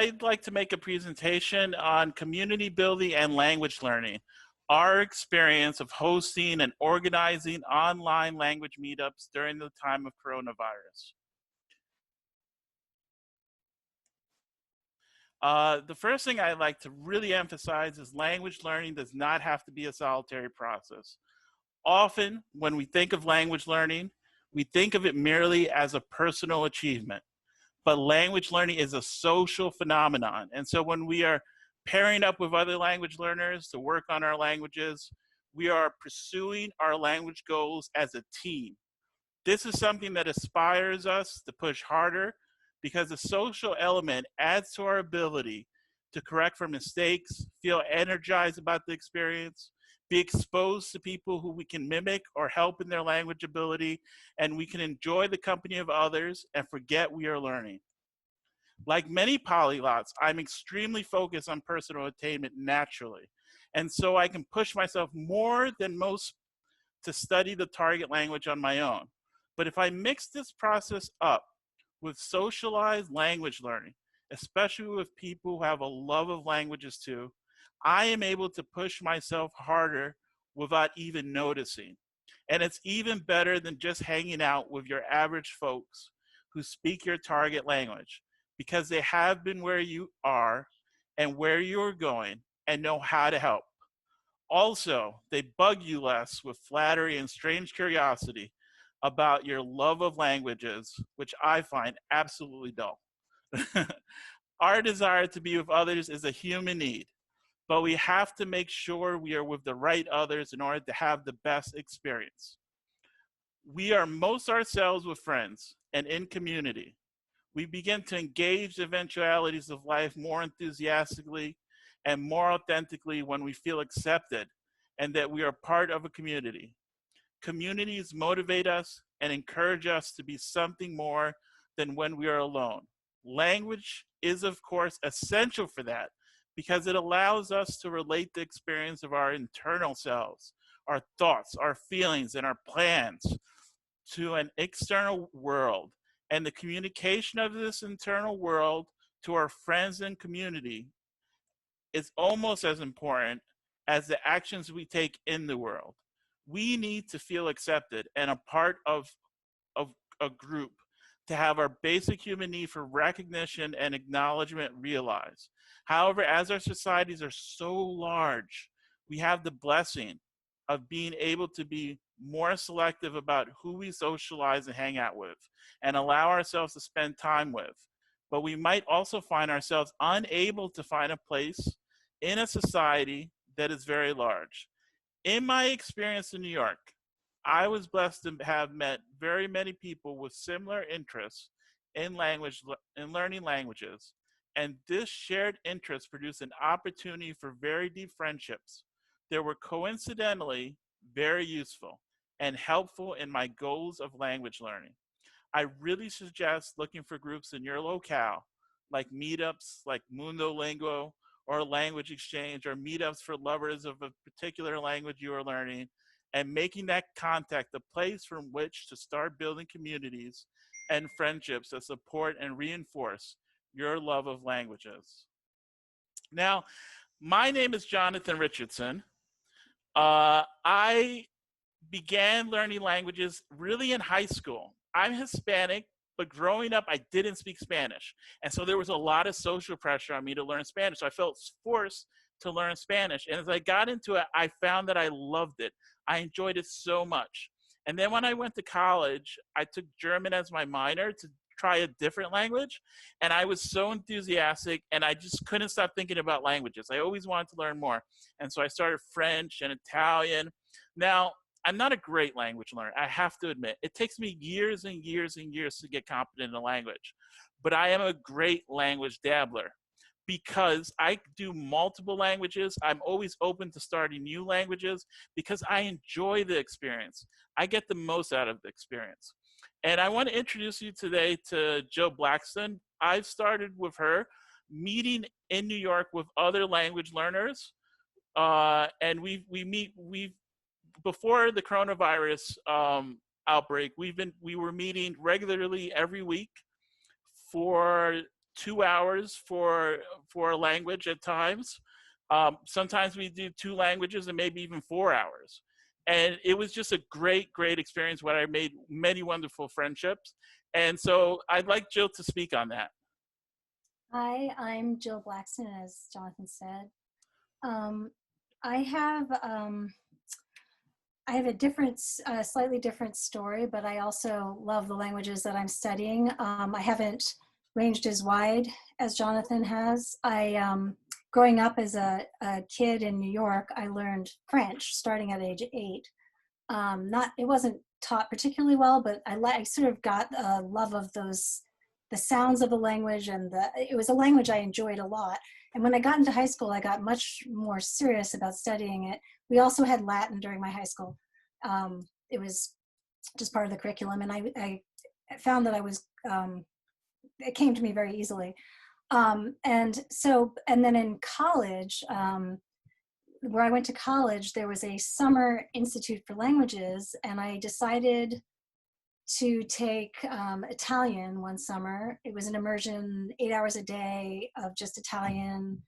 I'd like to make a presentation on community building and language learning, our experience of hosting and organizing online language meetups during the time of coronavirus. The first thing I'd like to really emphasize is language learning does not have to be a solitary process. Often, when we think of language learning, we think of it merely as a personal achievement. But language learning is a social phenomenon. And so when we are pairing up with other language learners to work on our languages, we are pursuing our language goals as a team. This is something that inspires us to push harder because the social element adds to our ability to correct for mistakes, feel energized about the experience, be exposed to people who we can mimic or help in their language ability, and we can enjoy the company of others and forget we are learning. Like many polyglots, I'm extremely focused on personal attainment naturally, and so I can push myself more than most to study the target language on my own. But if I mix this process up with socialized language learning, especially with people who have a love of languages too, I am able to push myself harder without even noticing. And it's even better than just hanging out with your average folks who speak your target language, because they have been where you are and where you're going and know how to help. Also, they bug you less with flattery and strange curiosity about your love of languages, which I find absolutely dull. Our desire to be with others is a human need, but we have to make sure we are with the right others in order to have the best experience. We are most ourselves with friends and in community. We begin to engage the eventualities of life more enthusiastically and more authentically when we feel accepted and that we are part of a community. Communities motivate us and encourage us to be something more than when we are alone. Language is, of course, essential for that because it allows us to relate the experience of our internal selves, our thoughts, our feelings, and our plans to an external world. And the communication of this internal world to our friends and community is almost as important as the actions we take in the world. We need to feel accepted and a part of a group to have our basic human need for recognition and acknowledgement realized. However, as our societies are so large, we have the blessing of being able to be more selective about who we socialize and hang out with and allow ourselves to spend time with. But we might also find ourselves unable to find a place in a society that is very large. In my experience in New York, I was blessed to have met very many people with similar interests in learning languages. And this shared interest produced an opportunity for very deep friendships that were coincidentally very useful and helpful in my goals of language learning. I really suggest looking for groups in your locale, like meetups like Mundo Linguo or Language Exchange, or meetups for lovers of a particular language you are learning, and making that contact the place from which to start building communities and friendships that support and reinforce your love of languages. Now, my name is Jonathan Richardson. I began learning languages really in high school. I'm Hispanic, but growing up, I didn't speak Spanish. And so there was a lot of social pressure on me to learn Spanish. So I felt forced to learn Spanish. And as I got into it, I found that I loved it. I enjoyed it so much. And then when I went to college, I took German as my minor to try a different language. And I was so enthusiastic, and I just couldn't stop thinking about languages. I always wanted to learn more. And so I started French and Italian. Now, I'm not a great language learner, I have to admit. It takes me years and years and years to get competent in a language. But I am a great language dabbler because I do multiple languages. I'm always open to starting new languages because I enjoy the experience. I get the most out of the experience. And I want to introduce you today to Jo Blackston. I've started with her meeting in New York with other language learners. And we before the coronavirus outbreak, we were meeting regularly every week for 2 hours for a language at times. Sometimes we do 2 languages and maybe even 4 hours. And it was just a great, great experience where I made many wonderful friendships. And so I'd like Jill to speak on that. Hi, I'm Jill Blackson, as Jonathan said. Um, I have um, I have a slightly different story, but I also love the languages that I'm studying. I haven't ranged as wide as Jonathan has. Growing up as a kid in New York, I learned French starting at age 8. It wasn't taught particularly well, but I sort of got a love of the sounds of the language, and it was a language I enjoyed a lot. And when I got into high school, I got much more serious about studying it. We also had Latin during my high school. It was just part of the curriculum, and I found that it came to me very easily. And then in college, where I went to college, there was a summer institute for languages, and I decided to take Italian one summer. It was an immersion, 8 hours a day of just Italian,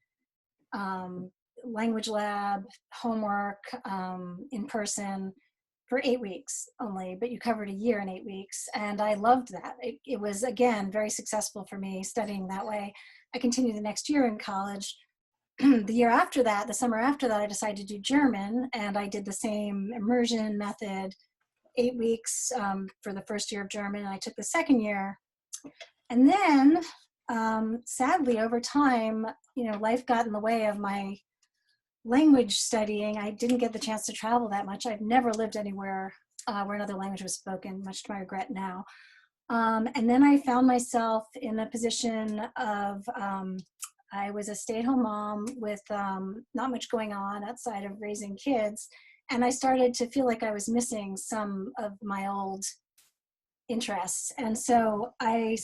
language lab, homework, in person for 8 weeks only, but you covered a year in 8 weeks. And I loved that. It was, again, very successful for me studying that way. I continued the next year in college. The year after that, the summer after that, I decided to do German, and I did the same immersion method, 8 weeks for the first year of German, and I took the second year. And then, sadly, over time, life got in the way of my language studying. I didn't get the chance to travel that much. I've never lived anywhere where another language was spoken, much to my regret now. And then I found myself in a position of, I was a stay-at-home mom with not much going on outside of raising kids. And I started to feel like I was missing some of my old interests. And so I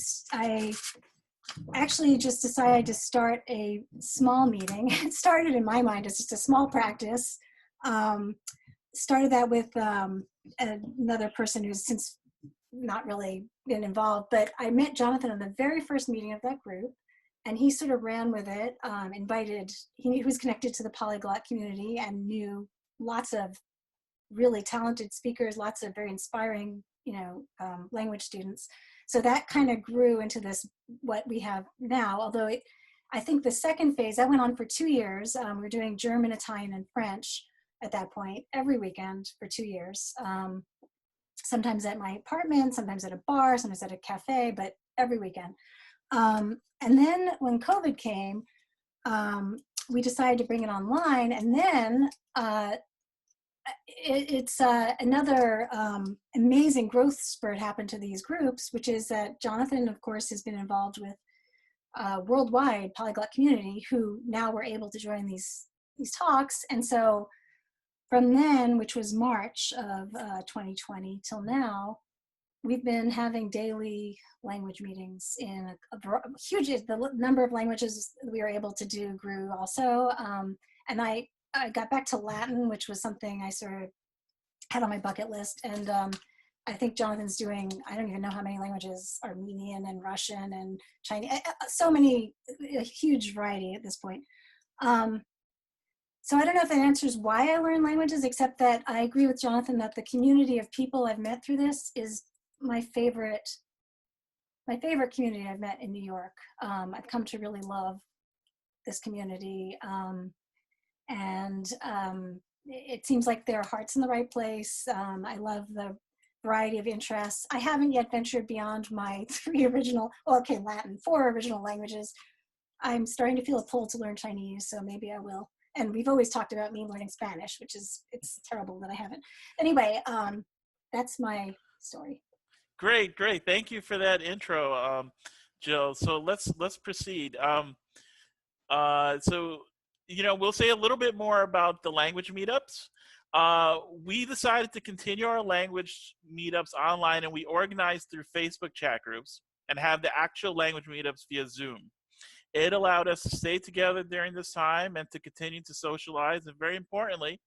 actually just decided to start a small meeting. It started in my mind as just a small practice. Started that with another person who's since not really been involved, but I met Jonathan in the very first meeting of that group, and he sort of ran with it, he was connected to the polyglot community and knew lots of really talented speakers, lots of very inspiring, language students. So that kind of grew into what we have now. Although I think the second phase, that went on for 2 years. We're doing German, Italian, and French at that point, every weekend for 2 years. Sometimes at my apartment, sometimes at a bar, sometimes at a cafe, but every weekend. And then when COVID came, we decided to bring it online. And then it's another amazing growth spurt happened to these groups, which is that Jonathan, of course, has been involved with worldwide polyglot community, who now were able to join these talks. And so from then, which was March of 2020 till now, we've been having daily language meetings in the number of languages we were able to do grew also. And I got back to Latin, which was something I sort of had on my bucket list. And I think Jonathan's doing, I don't even know how many languages, Armenian and Russian and Chinese, so many, a huge variety at this point. So I don't know if that answers why I learn languages, except that I agree with Jonathan that the community of people I've met through this is my favorite community I've met in New York. I've come to really love this community. And it seems like their heart's in the right place. I love the variety of interests. I haven't yet ventured beyond my four original languages. I'm starting to feel a pull to learn Chinese, so maybe I will. And we've always talked about me learning Spanish, it's terrible that I haven't. Anyway, that's my story. Great. Thank you for that intro, Jill. So let's proceed. So we'll say a little bit more about the language meetups. We decided to continue our language meetups online, and we organized through Facebook chat groups and have the actual language meetups via Zoom. It allowed us to stay together during this time and to continue to socialize, and very importantly,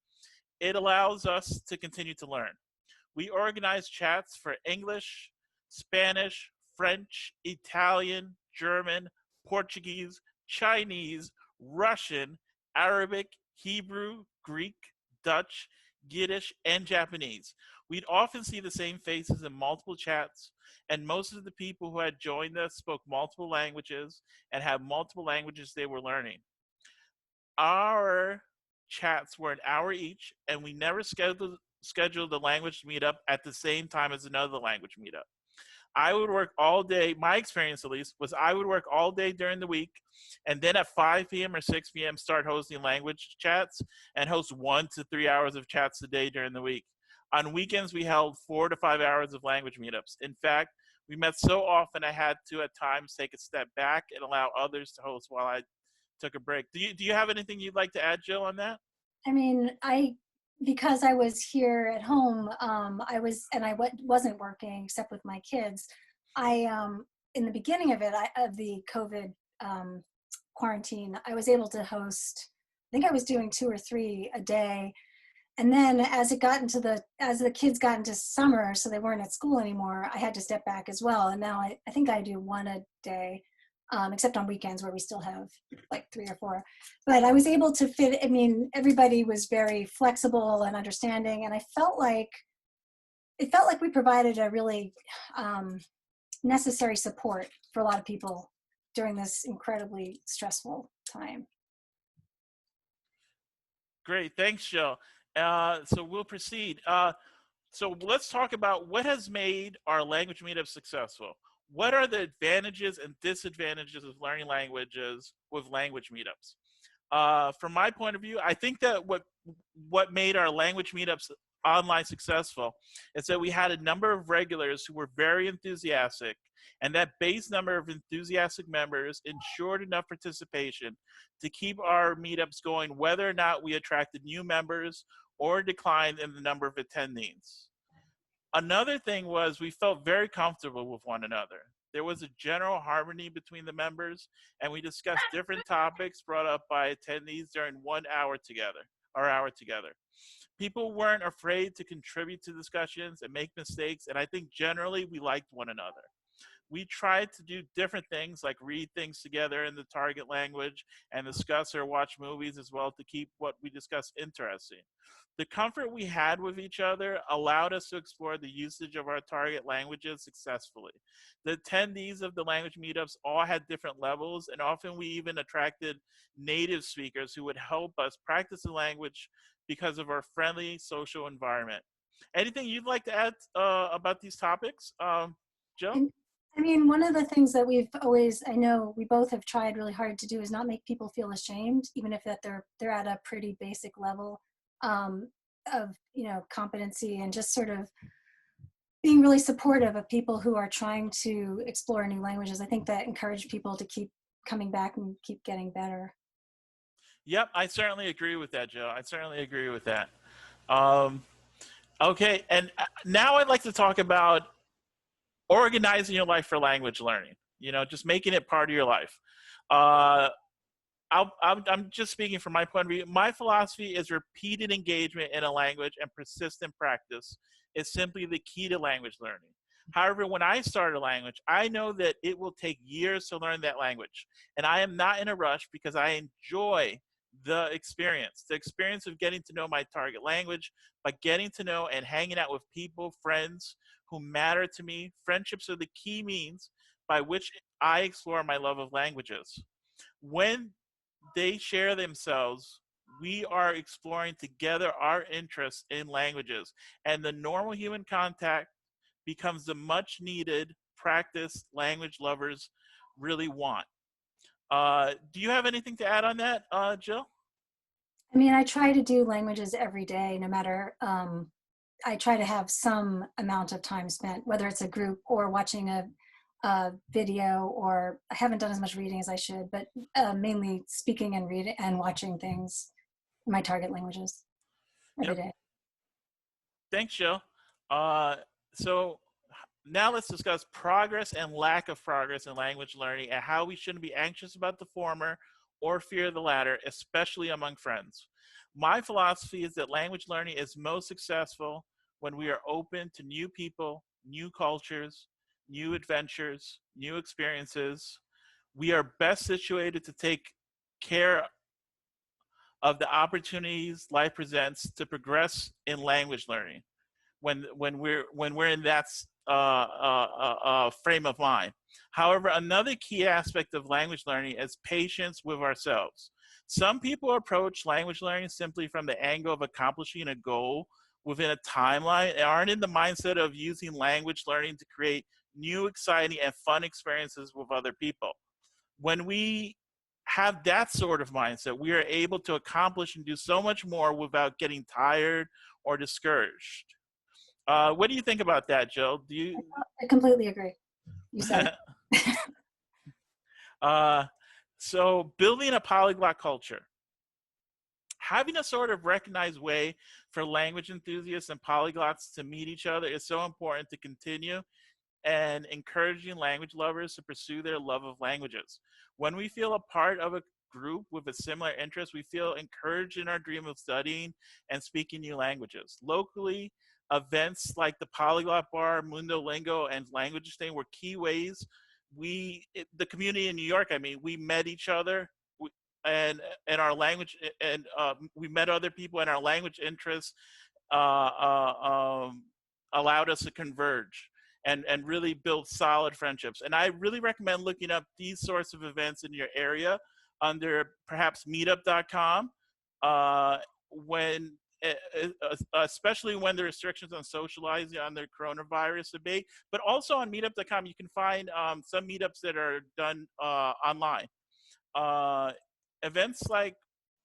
it allows us to continue to learn. We organize chats for English, Spanish, French, Italian, German, Portuguese, Chinese, Russian, Arabic, Hebrew, Greek, Dutch, Yiddish, and Japanese. We'd often see the same faces in multiple chats, and most of the people who had joined us spoke multiple languages and had multiple languages they were learning. Our chats were an hour each, and we never scheduled the language meetup at the same time as another language meetup. I would work all day. My experience, at least, was I would work all day during the week, and then at 5 p.m. or 6 p.m. start hosting language chats and host 1 to 3 hours of chats a day during the week. On weekends, we held 4 to 5 hours of language meetups. In fact, we met so often I had to at times take a step back and allow others to host while I took a break. Do you have anything you'd like to add, Jill, on that? I mean, because I was here at home, I wasn't working except with my kids. In the beginning of the COVID quarantine, I was able to host. I think I was doing 2 or 3 a day, and then as the kids got into summer, so they weren't at school anymore, I had to step back as well. And now I think I do 1 a day. Except on weekends where we still have like 3 or 4. But I was able to fit, I mean, everybody was very flexible and understanding, and it felt like we provided a really necessary support for a lot of people during this incredibly stressful time. Great, thanks, Jill. So we'll proceed. So let's talk about what has made our language meetup successful. What are the advantages and disadvantages of learning languages with language meetups? From my point of view, I think that what made our language meetups online successful is that we had a number of regulars who were very enthusiastic, and that base number of enthusiastic members ensured enough participation to keep our meetups going, whether or not we attracted new members or declined in the number of attendees. Another thing was we felt very comfortable with one another. There was a general harmony between the members, and we discussed different topics brought up by attendees during 1 hour together. People weren't afraid to contribute to discussions and make mistakes, and I think generally we liked one another. We tried to do different things like read things together in the target language and discuss or watch movies as well to keep what we discussed interesting. The comfort we had with each other allowed us to explore the usage of our target languages successfully. The attendees of the language meetups all had different levels, and often we even attracted native speakers who would help us practice the language because of our friendly social environment. Anything you'd like to add about these topics, Joe? I mean, one of the things that I know we both have tried really hard to do is not make people feel ashamed, even if that they're at a pretty basic level of competency, and just sort of being really supportive of people who are trying to explore new languages. I think that encouraged people to keep coming back and keep getting better. Yep, I certainly agree with that, Joe. I certainly agree with that. Okay, and now I'd like to talk about organizing your life for language learning. Just making it part of your life. I'm just speaking from my point of view. My philosophy is repeated engagement in a language and persistent practice is simply the key to language learning. However, when I start a language, I know that it will take years to learn that language. And I am not in a rush because I enjoy the experience of getting to know my target language, by getting to know and hanging out with people, friends who matter to me. Friendships are the key means by which I explore my love of languages. When they share themselves, we are exploring together our interests in languages, and the normal human contact becomes the much needed practice language lovers really want. Do you have anything to add on that, Jill? I mean, I try to do languages every day, no matter, I try to have some amount of time spent, whether it's a group or watching a video, or I haven't done as much reading as I should, but mainly speaking and reading and watching things in my target languages every day. Thanks, Jill. So now let's discuss progress and lack of progress in language learning and how we shouldn't be anxious about the former or fear the latter, especially among friends. My philosophy is that language learning is most successful when we are open to new people, new cultures, new adventures, new experiences. we are best situated to take care of the opportunities life presents to progress in language learning when we're in that frame of mind. However, another key aspect of language learning is patience with ourselves. Some people approach language learning simply from the angle of accomplishing a goal within a timeline and aren't in the mindset of using language learning to create new, exciting, and fun experiences with other people. When we have that sort of mindset, we are able to accomplish and do so much more without getting tired or discouraged. What do you think about that, Jill? Do you? I completely agree. You said it. uh, so building a polyglot culture, having a sort of recognized way for language enthusiasts and polyglots to meet each other is so important to continue and encouraging language lovers to pursue their love of languages. When we feel a part of a group with a similar interest, we feel encouraged in our dream of studying and speaking new languages. Locally, events like the Polyglot Bar, Mundo Lingo, and Language Exchange were key ways the community in New York, I mean, we met each other and our language, and we met other people and our language interests allowed us to converge and really build solid friendships. And I really recommend looking up these sorts of events in your area under perhaps meetup.com when especially when the restrictions on socializing on the coronavirus debate, but also on meetup.com you can find some meetups that are done online. uh, Events like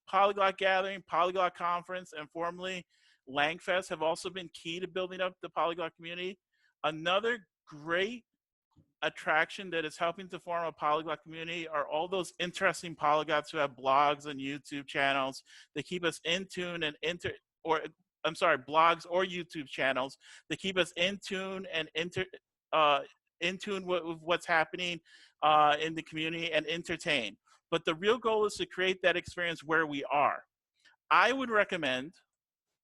Polyglot Gathering, Polyglot Conference, and formerly Langfest have also been key to building up the polyglot community. Another great attraction that is helping to form a polyglot community are all those interesting polyglots who have blogs and YouTube channels that keep us in tune and blogs or YouTube channels that keep us in tune and in tune with what's happening in the community and entertain. But the real goal is to create that experience where we are. I would recommend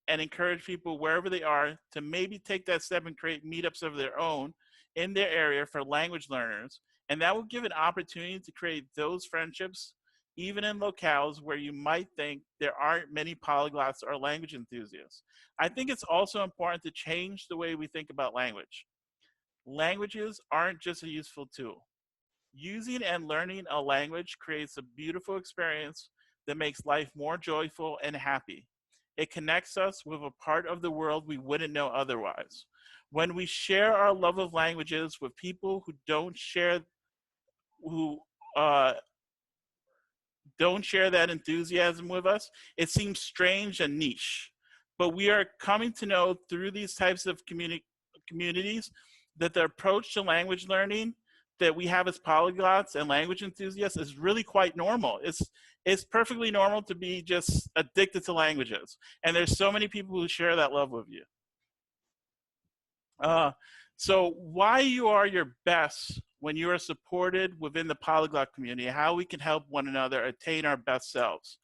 and encourage people wherever they are to maybe take that step and create meetups of their own in their area for language learners. And that will give an opportunity to create those friendships, even in locales where you might think there aren't many polyglots or language enthusiasts. I think it's also important to change the way we think about language. Languages aren't just a useful tool. Using and learning a language creates a beautiful experience that makes life more joyful and happy. It connects us with a part of the world we wouldn't know otherwise. When we share our love of languages with people who uh, don't share that enthusiasm with us, it seems strange and niche. But we are coming to know through these types of communities that the approach to language learning that we have as polyglots and language enthusiasts is really quite normal. It's perfectly normal to be just addicted to languages. And there's so many people who share that love with you. So why you are your best when you are supported within the polyglot community, how we can help one another attain our best selves.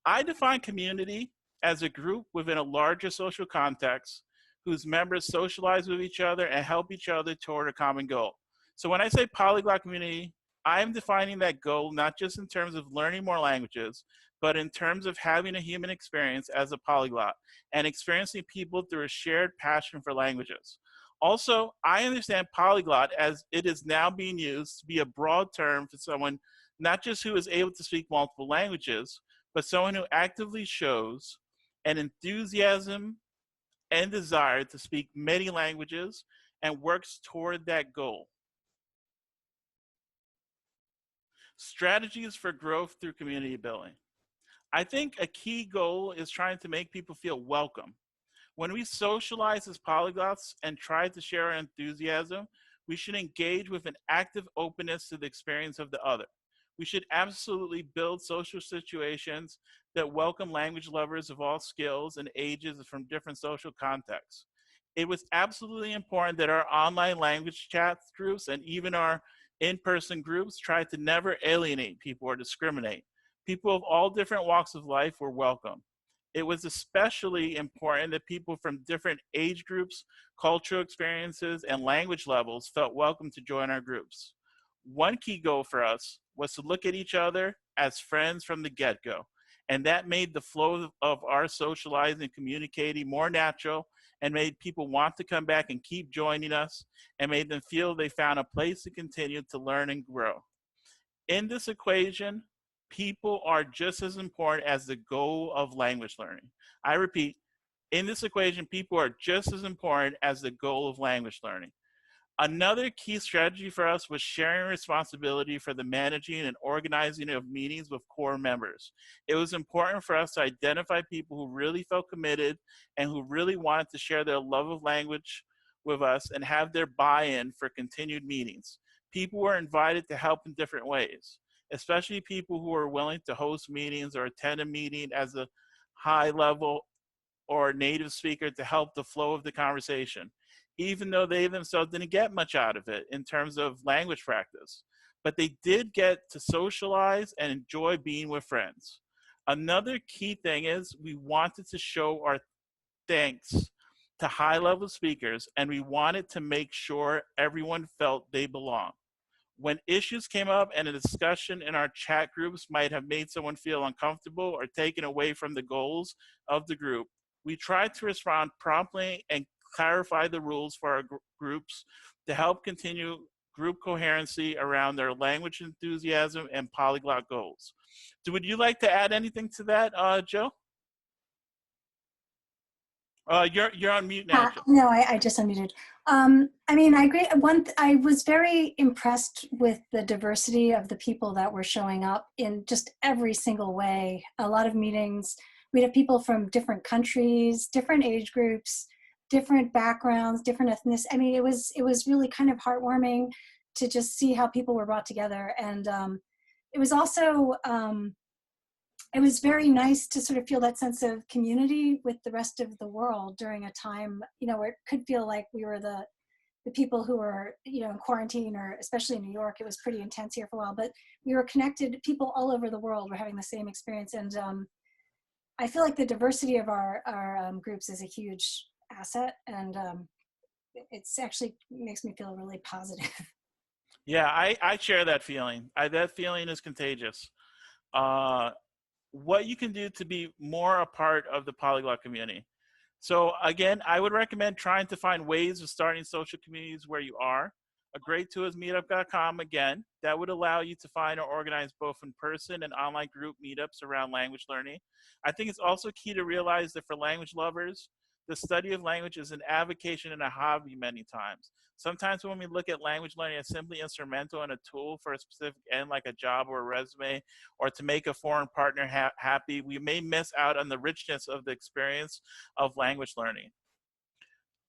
I define community as a group within a larger social context whose members socialize with each other and help each other toward a common goal. So when I say polyglot community, I'm defining that goal not just in terms of learning more languages, but in terms of having a human experience as a polyglot and experiencing people through a shared passion for languages. Also, I understand polyglot as it is now being used to be a broad term for someone not just who is able to speak multiple languages, but someone who actively shows an enthusiasm and desire to speak many languages and works toward that goal. Strategies for growth through community building. I think a key goal is trying to make people feel welcome. When we socialize as polyglots and try to share our enthusiasm, we should engage with an active openness to the experience of the other. We should absolutely build social situations that welcome language lovers of all skills and ages from different social contexts. It was absolutely important that our online language chat groups and even our in-person groups tried to never alienate people or discriminate. People of all different walks of life were welcome. It was especially important that people from different age groups, cultural experiences, and language levels felt welcome to join our groups. One key goal for us was to look at each other as friends from the get-go. And that made the flow of our socializing and communicating more natural and made people want to come back and keep joining us and made them feel they found a place to continue to learn and grow. In this equation, people are just as important as the goal of language learning. I repeat, in this equation, people are just as important as the goal of language learning. Another key strategy for us was sharing responsibility for the managing and organizing of meetings with core members. It was important for us to identify people who really felt committed and who really wanted to share their love of language with us and have their buy-in for continued meetings. People were invited to help in different ways, especially people who were willing to host meetings or attend a meeting as a high level or native speaker to help the flow of the conversation, even though they themselves didn't get much out of it in terms of language practice. But they did get to socialize and enjoy being with friends. Another key thing is we wanted to show our thanks to high-level speakers, and we wanted to make sure everyone felt they belong. When issues came up and a discussion in our chat groups might have made someone feel uncomfortable or taken away from the goals of the group, we tried to respond promptly and clarify the rules for our groups to help continue group coherency around their language enthusiasm and polyglot goals. So would you like to add anything to that, Joe? You're on mute now, Joe. No, I just unmuted. I mean, I agree. I was very impressed with the diversity of the people that were showing up in just every single way. A lot of meetings, we'd have people from different countries, different age groups, different backgrounds, different ethnicities. I mean, it was really kind of heartwarming to just see how people were brought together. And it was also, it was very nice to sort of feel that sense of community with the rest of the world during a time, you know, where it could feel like we were the people who were, you know, in quarantine, or especially in New York, it was pretty intense here for a while, but we were connected. People all over the world were having the same experience. And I feel like the diversity of our groups is a huge asset, and it's actually makes me feel really positive. Yeah, I share that feeling. That feeling is contagious. What you can do to be more a part of the polyglot community. So again, I would recommend trying to find ways of starting social communities where you are. A great tool is meetup.com. Again, that would allow you to find or organize both in-person and online group meetups around language learning. I think it's also key to realize that for language lovers, the study of language is an avocation and a hobby many times. Sometimes when we look at language learning as simply instrumental and a tool for a specific end, like a job or a resume, or to make a foreign partner happy, we may miss out on the richness of the experience of language learning.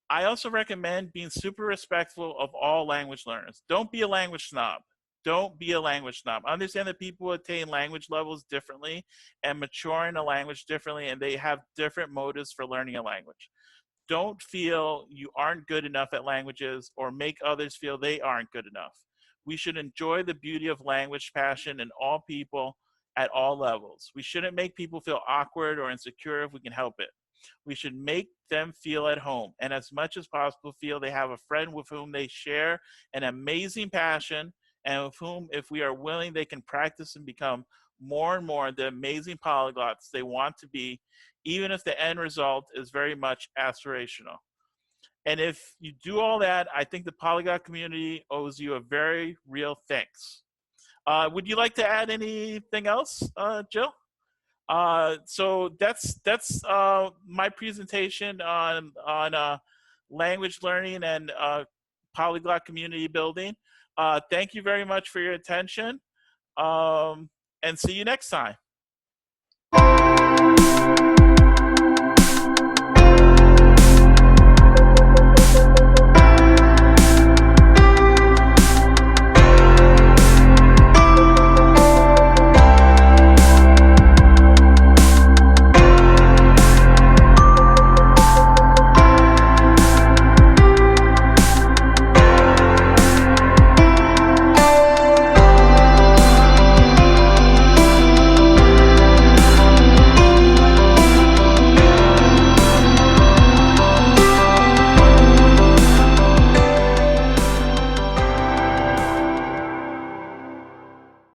I also recommend being super respectful of all language learners. Don't be a language snob. Don't be a language snob. Understand that people attain language levels differently and mature in a language differently, and they have different motives for learning a language. Don't feel you aren't good enough at languages or make others feel they aren't good enough. We should enjoy the beauty of language passion in all people at all levels. We shouldn't make people feel awkward or insecure if we can help it. We should make them feel at home and as much as possible feel they have a friend with whom they share an amazing passion and with whom, if we are willing, they can practice and become more and more the amazing polyglots they want to be, even if the end result is very much aspirational. And if you do all that, I think the polyglot community owes you a very real thanks. Would you like to add anything else, Jill? So that's my presentation on language learning and polyglot community building. Thank you very much for your attention, and see you next time.